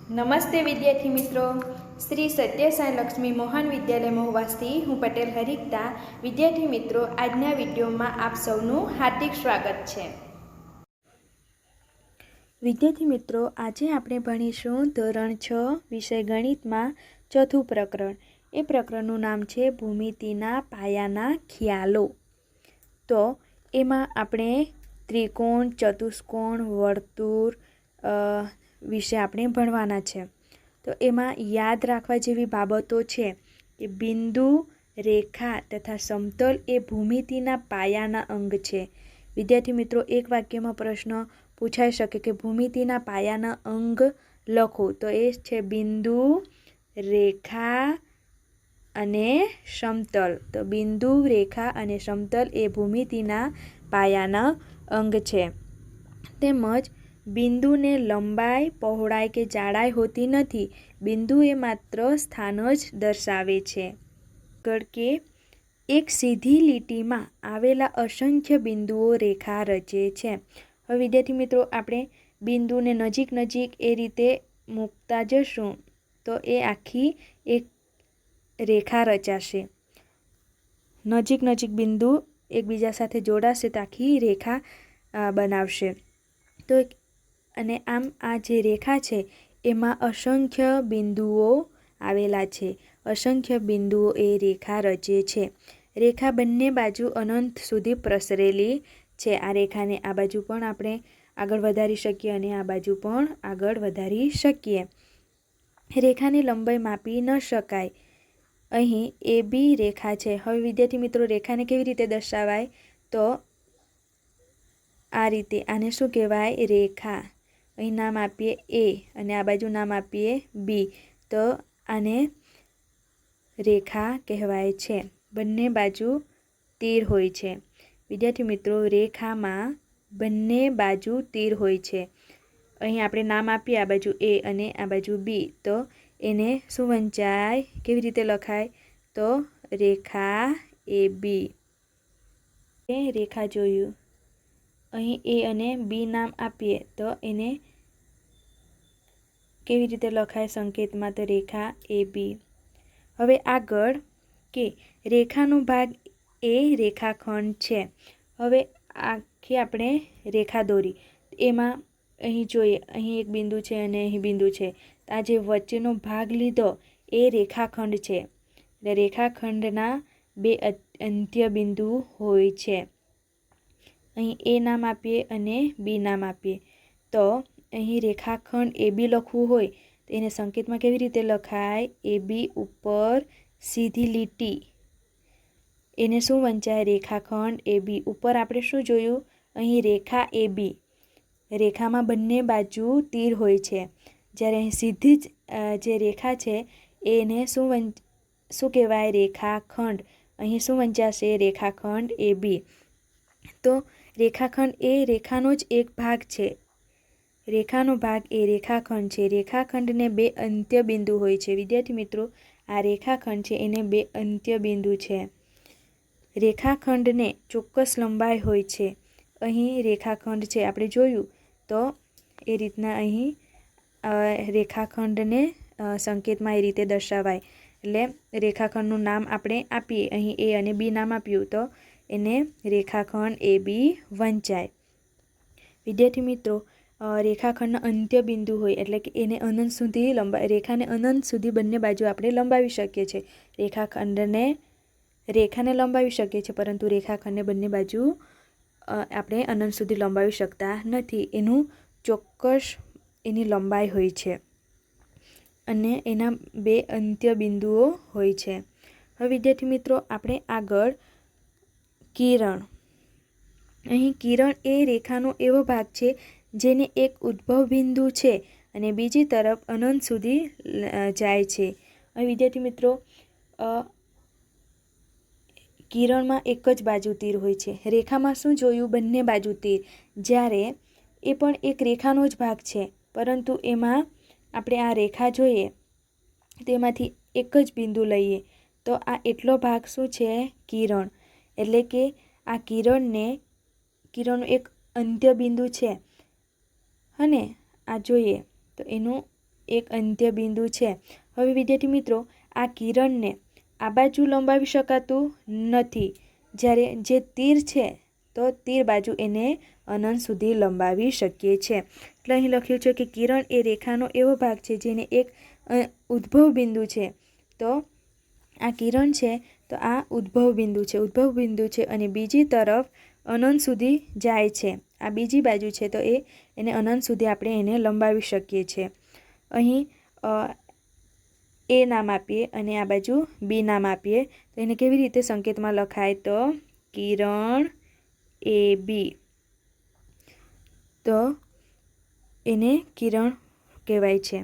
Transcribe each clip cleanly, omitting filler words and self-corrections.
નમસ્તે વિદ્યાર્થી મિત્રો, શ્રી સત્યસાઈ લક્ષ્મી મોહન વિદ્યાલય મહુવાથી હું પટેલ હરિકતા. વિદ્યાર્થી મિત્રો, આજના વિડીયોમાં આપ સૌનું હાર્દિક સ્વાગત છે. વિદ્યાર્થી મિત્રો, આજે આપણે ભણીશું ધોરણ 6 વિષય ગણિતમાં ચોથું પ્રકરણ. એ પ્રકરણનું નામ છે ભૂમિતિના પાયાના ખ્યાલો. તો એમાં આપણે ત્રિકોણ, ચતુષ્કોણ, વર્તુળ વિશે આપણે ભણવાના છે. તો એમાં યાદ રાખવા જેવી બાબતો છે કે બિંદુ, રેખા તથા સમતલ એ ભૂમિતિના પાયાના અંગ છે. વિદ્યાર્થી મિત્રો, એક વાક્યમાં પ્રશ્ન પૂછાઈ શકે કે ભૂમિતિના પાયાના અંગ લખો. તો એ છે બિંદુ, રેખા અને સમતલ. તો બિંદુ, રેખા અને સમતલ એ ભૂમિતિના પાયાના અંગ છે. તેમજ બિંદુને લંબાઈ, પહોળાઈ કે જાડાઈ હોતી નથી. બિંદુ એ માત્ર સ્થાન જ દર્શાવે છે. આગળ કે એક સીધી લીટીમાં આવેલા અસંખ્ય બિંદુઓ રેખા રચે છે. હવે વિદ્યાર્થી મિત્રો, આપણે બિંદુને નજીક નજીક એ રીતે મૂકતા જશું તો એ આખી એક રેખા રચાશે. નજીક નજીક બિંદુ એકબીજા સાથે જોડાશે તો આખી રેખા બનાવશે. તો અને આમ આ જે રેખા છે એમાં અસંખ્ય બિંદુઓ આવેલા છે. અસંખ્ય બિંદુઓ એ રેખા રચે છે. રેખા બંને બાજુ અનંત સુધી પ્રસરેલી છે. આ રેખાને આ બાજુ પણ આપણે આગળ વધારી શકીએ અને આ બાજુ પણ આગળ વધારી શકીએ. રેખાની લંબાઈ માપી ન શકાય. અહીં એ બી રેખા છે. હવે વિદ્યાર્થી મિત્રો, રેખાને કેવી રીતે દર્શાવાય? તો આ રીતે. આને શું કહેવાય? રેખા. અહીં નામ આપીએ એ અને આ બાજુ નામ આપીએ બી. તો આને રેખા કહેવાય છે. બંને બાજુ તીર હોય છે. વિદ્યાર્થી મિત્રો, રેખામાં બંને બાજુ તીર હોય છે. અહીં આપણે નામ આપીએ આ બાજુ એ અને આ બાજુ બી. તો એને શું વંચાય? કેવી રીતે લખાય? તો રેખા એ બી. એ રેખા જોયું. અહીં એ અને બી નામ આપીએ તો એને કેવી રીતે લખાય સંકેતમાં? તો રેખા એ બી. હવે આગળ કે રેખાનો ભાગ એ રેખાખંડ છે. હવે આખી આપણે રેખા દોરી. એમાં અહીં જોઈએ, અહીં એક બિંદુ છે અને અહીં બિંદુ છે. આ જે વચ્ચેનો ભાગ લીધો એ રેખાખંડ છે. એટલે રેખાખંડના બે અંત્ય બિંદુ હોય છે. અહીં એ નામ આપીએ અને બી નામ આપીએ. તો અહીં રેખાખંડ એ બી લખવું હોય તો એને સંકેતમાં કેવી રીતે લખાય? એ બી ઉપર સીધી લીટી. એને શું વંચાય? રેખાખંડ એ બી. ઉપર આપણે શું જોયું? અહીં રેખા એ બી. રેખામાં બંને બાજુ તીર હોય છે. જ્યારે અહીં સીધી જ જે રેખા છે એને શું કહેવાય? રેખાખંડ. અહીં શું વંચાશે? રેખાખંડ એ બી. તો રેખાખંડ એ રેખાનો જ એક ભાગ છે. રેખાનો ભાગ એ રેખાખંડ છે. રેખાખંડને બે અંત્ય બિંદુ હોય છે. વિદ્યાર્થી મિત્રો, આ રેખાખંડ છે એને બે અંત્ય બિંદુ છે. રેખાખંડને ચોક્કસ લંબાઈ હોય છે. અહીં રેખાખંડ છે આપણે જોયું તો એ રીતના અહીં રેખાખંડને સંકેતમાં એ રીતે દર્શાવાય. એટલે રેખાખંડનું નામ આપણે આપીએ, અહીં એ અને બી નામ આપ્યું તો એને રેખાખંડ એ બી વંચાય. વિદ્યાર્થી મિત્રો, રેખાખંડના અંત્ય બિંદુ હોય એટલે કે એને અનંત સુધી રેખાને અનંત સુધી બંને બાજુ આપણે લંબાવી શકીએ છીએ. રેખાને લંબાવી શકીએ છીએ, પરંતુ રેખાખંડને બંને બાજુ આપણે અનંત સુધી લંબાવી શકતા નથી. એનું ચોક્કસ એની લંબાઈ હોય છે અને એના બે અંત્ય બિંદુઓ હોય છે. હવે વિદ્યાર્થી મિત્રો, આપણે આગળ કિરણ. અહીં કિરણ એ રેખાનો એવો ભાગ છે જેને એક ઉદ્ભવ બિંદુ છે અને બીજી તરફ અનંત સુધી જાય છે. હવે વિદ્યાર્થી મિત્રો, કિરણમાં એક જ બાજુ તીર હોય છે. રેખામાં શું જોયું? બંને બાજુ તીર. જ્યારે એ પણ એક રેખાનો જ ભાગ છે, પરંતુ એમાં આપણે આ રેખા જોઈએ તેમાંથી એક જ બિંદુ લઈએ તો આ એટલો ભાગ શું છે? કિરણ. એટલે કે આ કિરણનું એક અંત્ય બિંદુ છે અને આ જોઈએ તો એનું એક અંત્ય બિંદુ છે। હવે વિદ્યાર્થી મિત્રો આ કિરણને આ બાજુ લંબાવી શકાતું નથી, જ્યારે જે તીર છે તો તીર બાજુ એને અનંત સુધી લંબાવી શકીએ છીએ। એટલે અહીં લખ્યું છે કે કિરણ એ રેખાનો એવો ભાગ છે જેને એક ઉદ્ભવ બિંદુ છે। તો આ કિરણ છે તો આ ઉદ્ભવ બિંદુ છે અને બીજી તરફ અનંત સુધી જાય છે। આ બીજી બાજુ છે તો એને અનંત સુધી આપણે એને લંબાવી શકીએ છીએ। અહીં એ નામ આપીએ અને આ બાજુ બી નામ આપીએ તો એને કેવી રીતે સંકેતમાં લખાય તો કિરણ એ બી, તો એને કિરણ કહેવાય છે।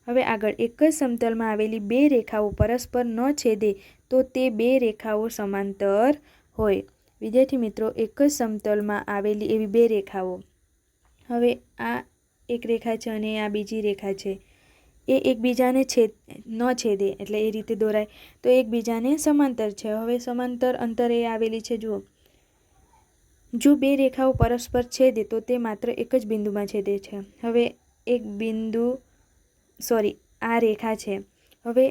હવે આગળ એક જ સમતલમાં આવેલી બે રેખાઓ પરસ્પર ન છેદે તો તે બે રેખાઓ સમાંતર હોય। વિદ્યાર્થી મિત્રો એક જ સમતલમાં આવેલી એવી બે રેખાઓ, હવે આ એક રેખા છે અને આ બીજી રેખા છે, એ એકબીજાને ન છેદે એટલે એ રીતે દોરાય તો એકબીજાને સમાંતર છે। હવે સમાંતર અંતરે આવેલી છે, જુઓ, જો બે રેખાઓ પરસ્પર છેદે તો તે માત્ર એક જ બિંદુમાં છેદે છે। હવે એક બિંદુ આ રેખા છે, હવે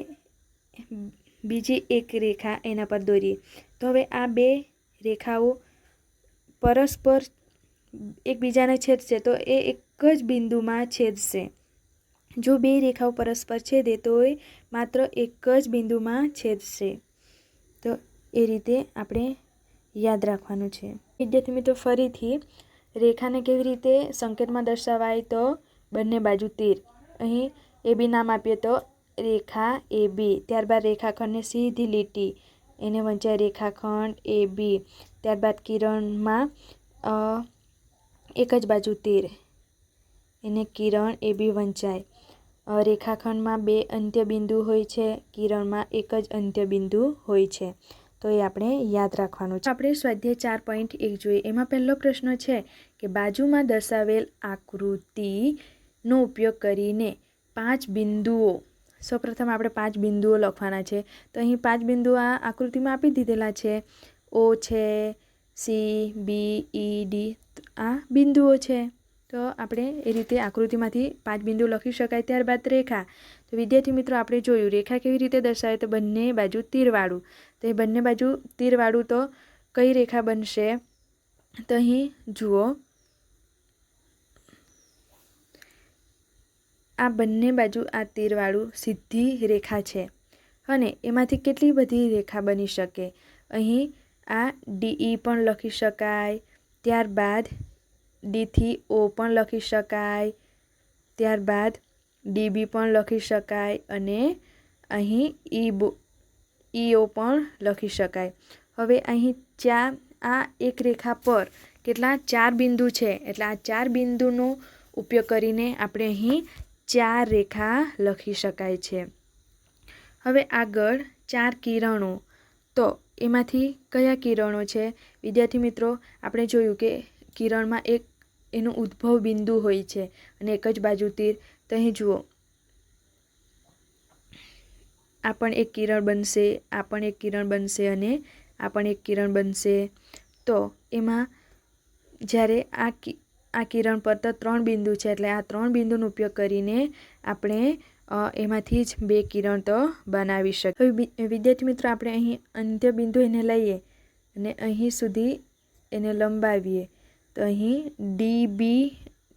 બીજી એક રેખા એના પર દોરીએ તો હવે આ બે રેખાઓ પરસ્પર એકબીજાને છેદશે તો એ એક જ બિંદુમાં છેદશે। જો બે રેખાઓ પરસ્પર છેદે તો એ માત્ર એક જ બિંદુમાં છેદશે। તો એ રીતે આપણે યાદ રાખવાનું છે। વિદ્યાર્થી મિત્રો ફરીથી રેખાને કેવી રીતે સંકેતમાં દર્શાવાય તો બંને બાજુ તીર, અહીં એ બી નામ આપીએ તો રેખા એ બી, ત્યારબાદ રેખાખંડને સીધી લીટી એને વંચાય રેખાખંડ એ બી, ત્યારબાદ કિરણમાં એક જ બાજુ તીર એને કિરણ એ બી વંચાય। રેખાખંડમાં બે અંત્યબિંદુ હોય છે, કિરણમાં એક જ અંત્યબિંદુ હોય છે। તો એ આપણે યાદ રાખવાનું છે। આપણે સ્વાધ્યાય 4.1 જોઈએ। એમાં પહેલો પ્રશ્ન છે કે બાજુમાં દર્શાવેલ આકૃતિનો ઉપયોગ કરીને 5 બિંદુઓ, સૌપ્રથમ આપણે 5 બિંદુઓ લખવાના છે। તો અહીં 5 બિંદુઓ આ આકૃતિમાં આપી દીધેલા છે, ઓ છે, સી, બી, ઈ, ડી, આ બિંદુઓ છે। તો આપણે એ રીતે આકૃતિમાંથી 5 બિંદુ લખી શકાય। ત્યારબાદ રેખા, તો વિદ્યાર્થી મિત્રો આપણે જોયું રેખા કેવી રીતે દર્શાવે તો બંને બાજુ તીરવાળું, તો એ બંને બાજુ તીરવાળું તો કઈ રેખા બનશે તો અહીં જુઓ, આ બંને બાજુ આ તીરવાળું સીધી રેખા છે અને એમાંથી કેટલી બધી રેખા બની શકે, અહીં આ ડીઈ પણ લખી શકાય, ત્યારબાદ ડીથી ઓ પણ લખી શકાય, ત્યારબાદ ડીબી પણ લખી શકાય અને અહીં ઈઓ પણ લખી શકાય। હવે અહીં આ એક રેખા પર કેટલા 4 બિંદુ છે, એટલે આ 4 બિંદુનો ઉપયોગ કરીને આપણે અહીં 4 રેખા લખી શકાય છે। હવે આગળ 4 કિરણો, તો એમાંથી કયા કિરણો છે વિદ્યાર્થી મિત્રો, આપણે જોયું કે કિરણમાં એક એનું ઉદ્ભવ બિંદુ હોય છે અને એક જ બાજુ તીર, તો અહીં જુઓ, આ પણ એક કિરણ બનશે, આ પણ એક કિરણ બનશે અને આ પણ એક કિરણ બનશે। તો એમાં જ્યારે આ કિરણ પર તો 3 બિંદુ છે, એટલે આ 3 બિંદુનો ઉપયોગ કરીને આપણે એમાંથી જ 2 કિરણ તો બનાવી શકીએ। હવે વિદ્યાર્થી મિત્રો આપણે અહીં અંત્ય બિંદુ એને લઈએ અને અહીં સુધી એને લંબાવીએ તો અહીં ડી બી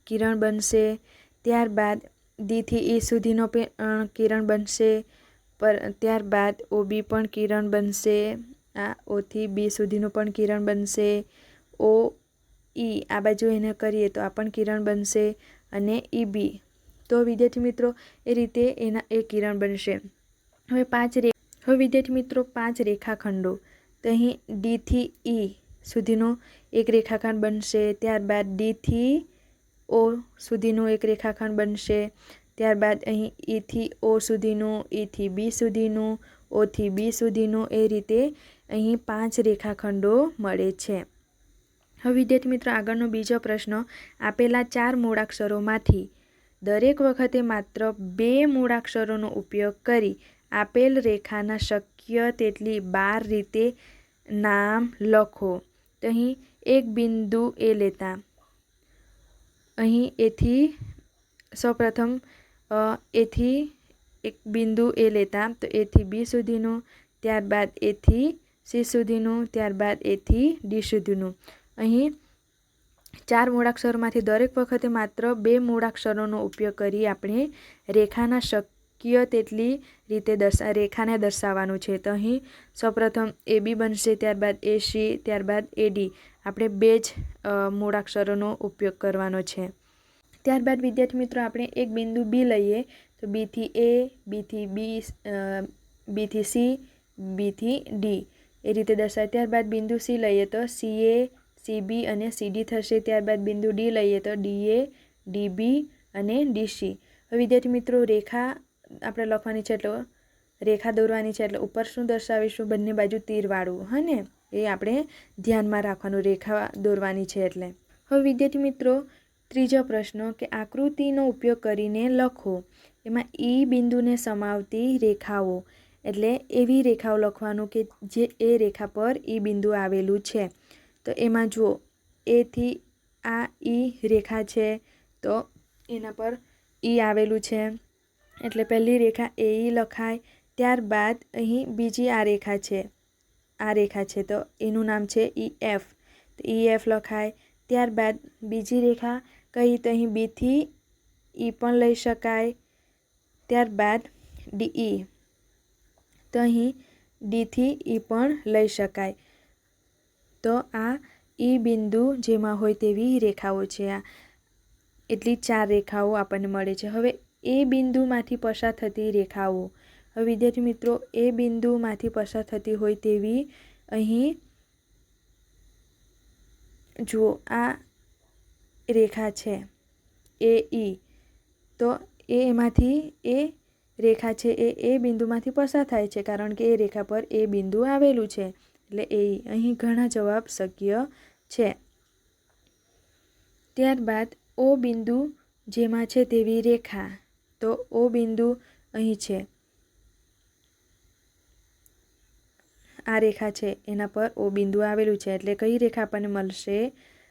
કિરણ બનશે, ત્યારબાદ ડીથી ઈ સુધીનો કિરણ બનશે, ત્યારબાદ ઓ બી પણ કિરણ બનશે, આ ઓથી બી સુધીનું પણ કિરણ બનશે, ઓ ઈ આ બાજુ એને કરીએ તો આ પણ કિરણ બનશે અને ઈ બી, તો વિદ્યાર્થી મિત્રો એ રીતે એના એ કિરણ બનશે। હવે વિદ્યાર્થી મિત્રો 5 રેખાખંડો, તો અહીં ડીથી ઈ સુધીનો એક રેખાખંડ બનશે, ત્યારબાદ ડીથી ઓ સુધીનું એક રેખાખંડ બનશે, ત્યારબાદ અહીં ઈથી ઓ સુધીનું, ઈથી બી સુધીનું, ઓથી બી સુધીનું, એ રીતે અહીં 5 રેખાખંડો મળે છે। હવે વિદ્યાર્થી મિત્રો આગળનો બીજો પ્રશ્ન, આપેલા 4 મૂળાક્ષરોમાંથી દરેક વખતે માત્ર 2 મૂળાક્ષરોનો ઉપયોગ કરી આપેલ રેખાના શક્ય તેટલી 12 રીતે નામ લખો। તો અહીં એક બિંદુ એ લેતા, અહીં એથી સૌપ્રથમ એથી એક બિંદુ એ લેતા તો એથી બી સુધીનું, ત્યારબાદ એથી સી સુધીનું, ત્યારબાદ એથી ડી સુધીનું. અહીં 4 મૂળાક્ષરોમાંથી દરેક વખતે માત્ર 2 મૂળાક્ષરોનો ઉપયોગ કરી આપણે રેખાના શક્ય તેટલી રીતે રેખાને દર્શાવવાનું છે. તો અહીં સૌપ્રથમ એ બી બનશે, ત્યારબાદ એ સી, ત્યારબાદ એ ડી. આપણે 2 જ મૂળાક્ષરોનો ઉપયોગ કરવાનો છે. ત્યારબાદ વિદ્યાર્થી મિત્રો આપણે એક બિંદુ બી લઈએ તો બીથી એ, બીથી બી, બીથી સી, બીથી ડી એ રીતે દર્શાવે. ત્યારબાદ બિંદુ સી લઈએ તો સી એ, સી બી અને સી ડી થશે. ત્યારબાદ બિંદુ ડી લઈએ તો ડી એ, ડી બી અને ડી સી. હવે વિદ્યાર્થી મિત્રો રેખા આપણે લખવાની છે, એટલે રેખા દોરવાની છે, એટલે ઉપર શું દર્શાવીશું? બંને બાજુ તીરવાળું, હા ને, એ આપણે ધ્યાનમાં રાખવાનું, રેખા દોરવાની છે એટલે. હવે વિદ્યાર્થી મિત્રો ત્રીજો પ્રશ્ન કે આકૃતિનો ઉપયોગ કરીને લખો. એમાં ઈ બિંદુને સમાવતી રેખાઓ, એટલે એવી રેખાઓ લખવાનું કે જે એ રેખા પર ઈ બિંદુ આવેલું છે. તો એમાં જુઓ, એથી આ ઈ રેખા છે તો એના પર ઈ આવેલું છે, એટલે પહેલી રેખા એ ઈ લખાય. ત્યારબાદ અહીં બીજી આ રેખા છે તો એનું નામ છે ઈ એફ, તો ઈ એફ લખાય. ત્યારબાદ બીજી રેખા કઈ તો અહીં બીથી ઈ પણ લઈ શકાય. ત્યારબાદ ડીઈ, તો અહીં ડીથી ઈ પણ લઈ શકાય. તો આ ઈ બિંદુ જેમાં હોય તેવી રેખાઓ છે. આ એટલી 4 રેખાઓ આપણને મળે છે. હવે એ બિંદુમાંથી પસાર થતી રેખાઓ, હવે વિદ્યાર્થી મિત્રો એ બિંદુમાંથી પસાર થતી હોય તેવી અહીં જુઓ આ રેખા છે એ ઈ, તો એમાંથી એ રેખા છે એ બિંદુમાંથી પસાર થાય છે, કારણ કે એ રેખા પર એ બિંદુ આવેલું છે, એટલે એ અહીં ઘણા જવાબ શક્ય છે. ત્યારબાદ ઓ બિંદુ જેમાં છે તેવી રેખા, તો ઓ બિંદુ અહીં છે, આ રેખા છે એના પર ઓ બિંદુ આવેલું છે, એટલે કઈ રેખા આપણને મળશે?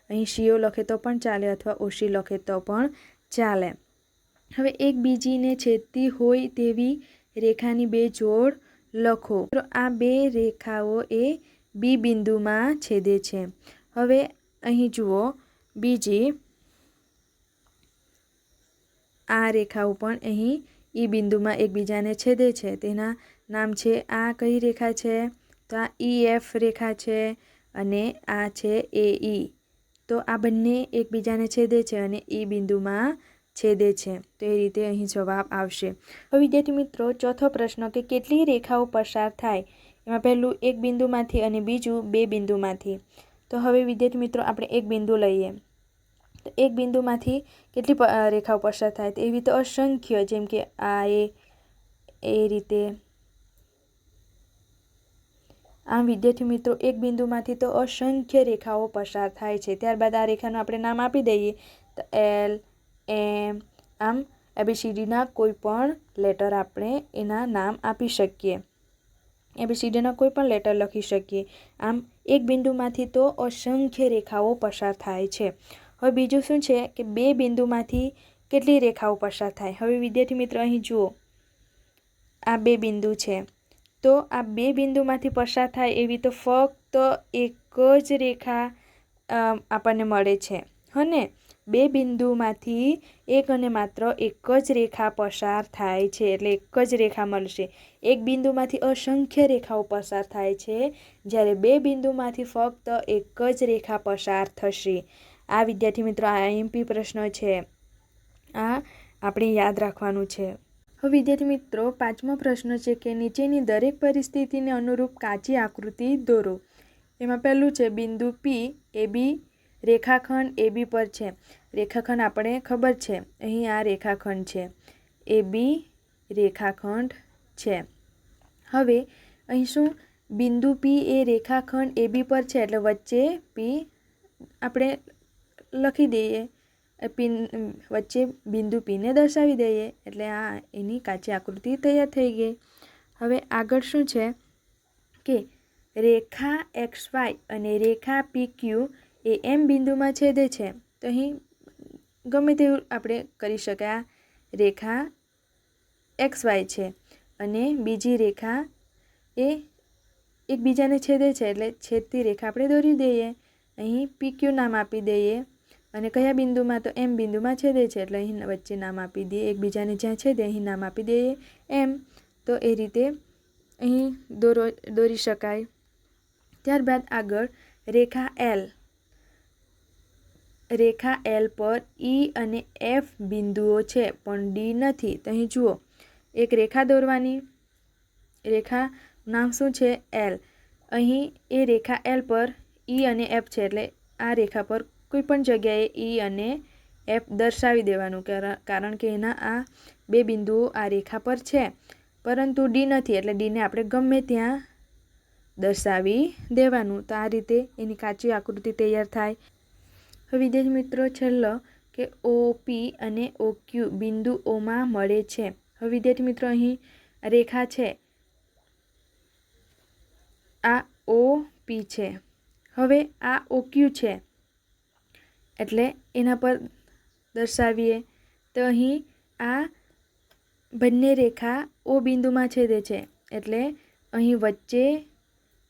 અહીં સીઓ લખે તો પણ ચાલે અથવા ઓસી લખે તો પણ ચાલે. હવે એક બીજીને છેદતી હોય તેવી રેખાની 2 જોડ લખો. તો આ 2 રેખાઓ એ બી બિંદુમાં છેદે છે. હવે અહીં જુઓ, બીજી આ રેખાઓ પણ અહીં ઈ બિંદુમાં એકબીજાને છેદે છે. તેના નામ છે, આ કઈ રેખા છે? તો આ ઈ એફ રેખા છે અને આ છે એ ઈ. તો આ બંને એકબીજાને છેદે છે અને ઈ બિંદુમાં છેદે છે. તો એ રીતે અહીં જવાબ આવશે. હવે વિદ્યાર્થી મિત્રો ચોથો પ્રશ્ન કે કેટલી રેખાઓ પસાર થાય? એમાં પહેલું એક બિંદુમાંથી અને બીજું 2 બિંદુમાંથી. તો હવે વિદ્યાર્થી મિત્રો આપણે એક બિંદુ લઈએ તો એક બિંદુમાંથી કેટલી રેખાઓ પસાર થાય? તો એવી તો અસંખ્ય, જેમ કે આ એ રીતે. આમ વિદ્યાર્થી મિત્રો એક બિંદુમાંથી તો અસંખ્ય રેખાઓ પસાર થાય છે. ત્યારબાદ આ રેખાનું આપણે નામ આપી દઈએ તો એલ, એમ, આમ એબીસીડીના કોઈ પણ લેટર આપણે એના નામ આપી શકીએ. એબીસીડીના કોઈ પણ લેટર લખી શકીએ. આમ એક બિંદુમાંથી તો અસંખ્ય રેખાઓ પસાર થાય છે. હવે બીજું શું છે કે 2 બિંદુમાંથી કેટલી રેખાઓ પસાર થાય? હવે વિદ્યાર્થી મિત્રો અહીં જુઓ, આ 2 બિંદુ છે, તો આ 2 બિંદુમાંથી પસાર થાય એવી તો ફક્ત એક જ રેખા આપણને મળે છે, હને. 2 બિંદુમાંથી એક અને માત્ર એક જ રેખા પસાર થાય છે, એટલે એક જ રેખા મળશે. એક બિંદુમાંથી અસંખ્ય રેખાઓ પસાર થાય છે, જ્યારે 2 બિંદુમાંથી ફક્ત એક જ રેખા પસાર થશે. આ વિદ્યાર્થી મિત્રો આઈએમપી પ્રશ્ન છે, આ આપણે યાદ રાખવાનું છે. હવે વિદ્યાર્થી મિત્રો 5મો પ્રશ્ન છે કે નીચેની દરેક પરિસ્થિતિને અનુરૂપ કાચી આકૃતિ દોરો. એમાં પહેલું છે બિંદુ પી એ બી રેખાખંડ એ બી પર છે. રેખાખંડ આપણે ખબર છે, અહીં આ રેખાખંડ છે, એ બી રેખાખંડ છે. હવે અહીં શું, બિંદુ પી એ રેખાખંડ એ બી પર છે, એટલે વચ્ચે પી આપણે લખી દઈએ, વચ્ચે બિંદુ પીને દર્શાવી દઈએ, એટલે આ એની કાચી આકૃતિ તૈયાર થઈ ગઈ. હવે આગળ શું છે કે રેખા એક્સ વાય અને રેખા પી ક્યુ એ એમ બિંદુમાં છેદે છે. તો અહીં ગમે તેવું આપણે કરી શકાય. રેખા XY છે અને બીજી રેખા એ એકબીજાને છેદે છે એટલે છેદતી રેખા આપણે દોરી દઈએ. અહીં PQ નામ આપી દઈએ અને કયા બિંદુમાં તો M બિંદુમાં છેદે છે એટલે અહીં વચ્ચે નામ આપી દઈએ. એકબીજાને જ્યાં છેદે અહીં નામ આપી દઈએ M. તો એ રીતે અહીં દોરી શકાય. ત્યારબાદ આગળ રેખા L. રેખા L પર E અને F બિંદુઓ છે પણ D નથી. તો અહીં જુઓ, એક રેખા દોરવાની. રેખા નામ શું છે? L. અહીં એ રેખા L પર E અને F છે એટલે આ રેખા પર કોઈ પણ જગ્યાએ E અને F દર્શાવી દેવાનું, કારણ કે એના આ બે બિંદુઓ આ રેખા પર છે પરંતુ D નથી એટલે Dને આપણે ગમે ત્યાં દર્શાવી દેવાનું. તો આ રીતે એની કાચી આકૃતિ તૈયાર થાય. હવે વિદ્યાર્થી મિત્રો છેલ્લો કે OP અને OQ બિંદુઓમાં મળે છે. હવે વિદ્યાર્થી મિત્રો અહીં રેખા છે, આ OP છે. હવે આ OQ છે એટલે એના પર દર્શાવીએ. તો અહીં આ બંને રેખા O બિંદુમાં છેદે છે એટલે અહીં વચ્ચે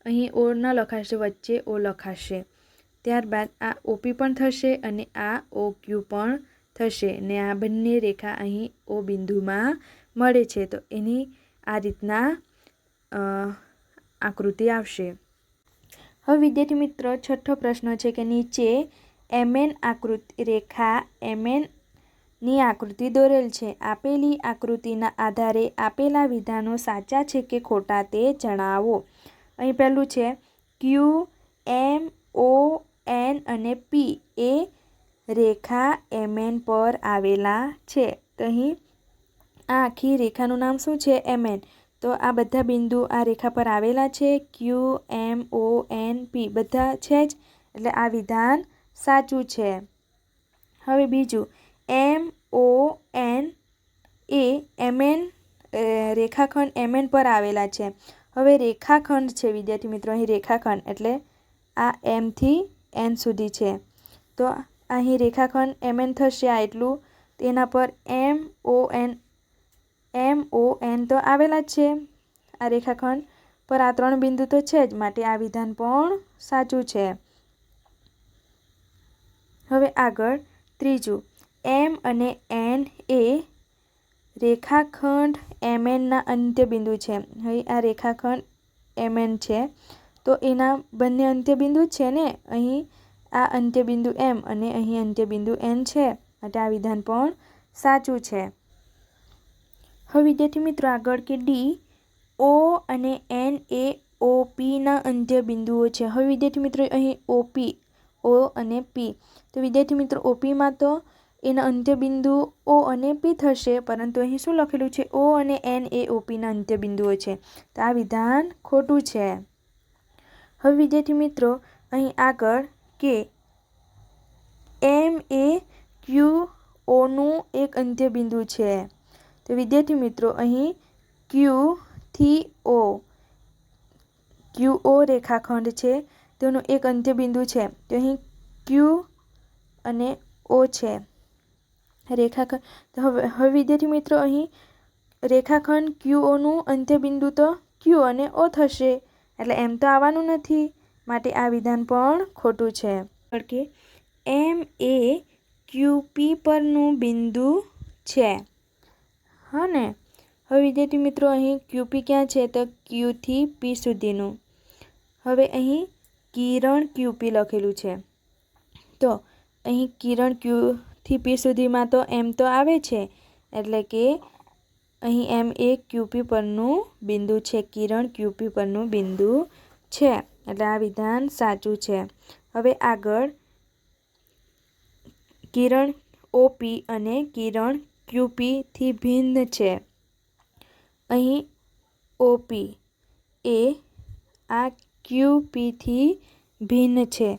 અહીં O ન લખાશે, વચ્ચે O લખાશે. ત્યારબાદ આ OP પણ થશે અને આ OQ પણ થશે ને આ બંને રેખા અહીં O બિંદુમાં મળે છે. તો એની આ રીતના આકૃતિ આવશે. હવે વિદ્યાર્થી મિત્રો છઠ્ઠો પ્રશ્ન છે કે નીચે MN આકૃતિ રેખા MN ની આકૃતિ દોરેલ છે. આપેલી આકૃતિના આધારે આપેલા વિધાનો સાચા છે કે ખોટા તે જણાવો. અહીં પહેલું છે Q, M, O, N અને P એ રેખા MN પર આવેલા છે. તો અહીં આ આખી રેખાનું નામ શું છે? MN. તો આ બધા બિંદુ આ રેખા પર આવેલા છે. Q, M, O, N, P બધા છે જ એટલે આ વિધાન સાચું છે. હવે બીજું M, O, N એ MN રેખાખંડ MN પર આવેલા છે. હવે રેખાખંડ છે વિદ્યાર્થી મિત્રો, અહીં રેખાખંડ એટલે આ M થી N સુધી છે. તો અહીં રેખાખંડ MN થશે આ એટલું. તેના પર M, O, N તો આવેલા જ છે. આ રેખાખંડ પર આ ત્રણ બિંદુ તો છે જ, માટે આ વિધાન પણ સાચું છે. હવે આગળ ત્રીજું M અને N એ રેખાખંડ MN ના અંત્યબિંદુ છે. હવે આ રેખાખંડ MN છે તો એના બંને અંત્યબિંદુ છે ને, અહીં આ અંત્યબિંદુ M અને અહીં અંત્યબિંદુ N છે, માટે આ વિધાન પણ સાચું છે. હવે વિદ્યાર્થી મિત્રો આગળ કે D, O અને N એ OP ના અંત્યબિંદુઓ છે. હવે વિદ્યાર્થી મિત્રો અહીં OP, O અને P. તો વિદ્યાર્થી મિત્રો OPમાં તો એના અંત્યબિંદુ O અને P થશે, પરંતુ અહીં શું લખેલું છે? O અને N એ OPના અંત્યબિંદુઓ છે. તો આ વિધાન ખોટું છે. હવે વિદ્યાર્થી મિત્રો અહીં આગળ કે M એ QOનું એક અંત્યબિંદુ છે. તો વિદ્યાર્થી મિત્રો અહીં Q થી O, QO રેખાખંડ છે તેનું એક અંત્યબિંદુ છે. તો અહીં Q અને O છે રેખાખંડ. હવે વિદ્યાર્થી મિત્રો અહીં રેખાખંડ QOનું અંત્યબિંદુ તો Q અને O થશે એટલે M તો આવવાનું નથી, માટે આ વિધાન પણ ખોટું છે. કે M એ QP પરનું બિંદુ છે. હા ને. હવે વિદ્યાર્થી મિત્રો અહીં QP ક્યાં છે? તો Q થી P સુધીનું. હવે અહીં કિરણ QP લખેલું છે. તો અહીં કિરણ Q થી P સુધીમાં તો M તો આવે છે એટલે કે અહીં M એ QP પરનું બિંદુ છે. કિરણ QP પરનું બિંદુ છે એટલે આ વિધાન સાચું છે. હવે આગળ કિરણ OP અને કિરણ QP થી ભિન્ન છે. અહીં OP એ આ QP થી ભિન્ન છે.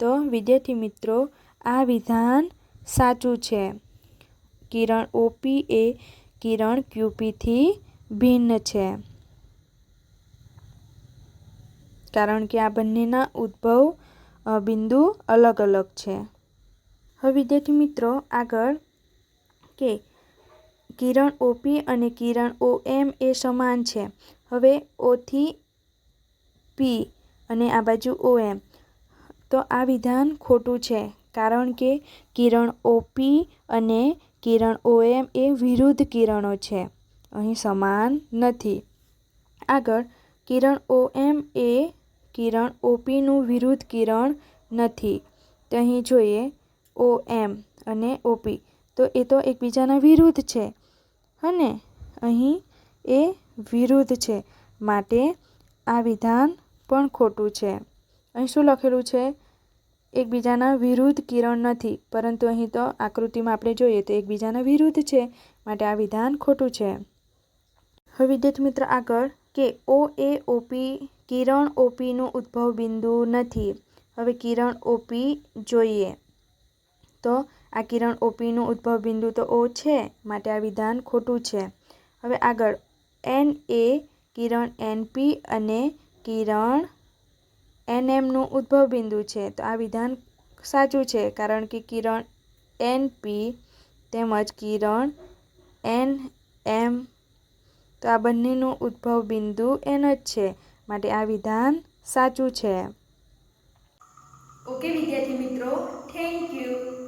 તો વિદ્યાર્થી મિત્રો આ વિધાન સાચું છે. કિરણ OP એ કિરણ QP થી ભિન્ન છે, કારણ કે આ બંનેના ઉદ્ભવ બિંદુ અલગ અલગ છે. હવે વિદ્યાર્થી મિત્રો આગળ કે કિરણ ઓપી અને કિરણ ઓએમ એ સમાન છે. હવે ઓથી પી અને આ બાજુ ઓએમ, તો આ વિધાન ખોટું છે, કારણ કે કિરણ ઓપી અને કિરણ ઓએમ એ વિરુદ્ધ કિરણો છે, અહીં સમાન નથી. આગળ, કિરણ ઓએમ એ કિરણ ઓપીનું વિરુદ્ધ કિરણ નથી. તો અહીં જોઈએ ઓએમ અને ઓપી, તો એ તો એકબીજાના વિરુદ્ધ છે અને અહીં એ વિરુદ્ધ છે, માટે આ વિધાન પણ ખોટું છે. અહીં શું લખેલું છે? એકબીજાના વિરુદ્ધ કિરણ નથી, પરંતુ અહીં તો આકૃતિમાં આપણે જોઈએ તો એકબીજાના વિરુદ્ધ છે, માટે આ વિધાન ખોટું છે. હવે વિદ્યાર્થી મિત્ર આગળ કે ઓ એ ઓપી કિરણ ઓપીનું ઉદ્ભવ બિંદુ નથી. હવે કિરણ ઓપી જોઈએ તો આ કિરણ ઓપીનું ઉદ્ભવ બિંદુ તો ઓ છે, માટે આ વિધાન ખોટું છે. હવે આગળ એન એ કિરણ એનપી અને કિરણ એનએમનું ઉદ્ભવ બિંદુ છે, તો આ વિધાન સાચું છે, કારણ કે કિરણ એનપી તેમજ કિરણ એનએમ, તો આ બંનેનું ઉદ્ભવ બિંદુ એન જ છે, માટે આ વિધાન સાચું છે. ઓકે વિદ્યાર્થી મિત્રો, થેન્ક યુ.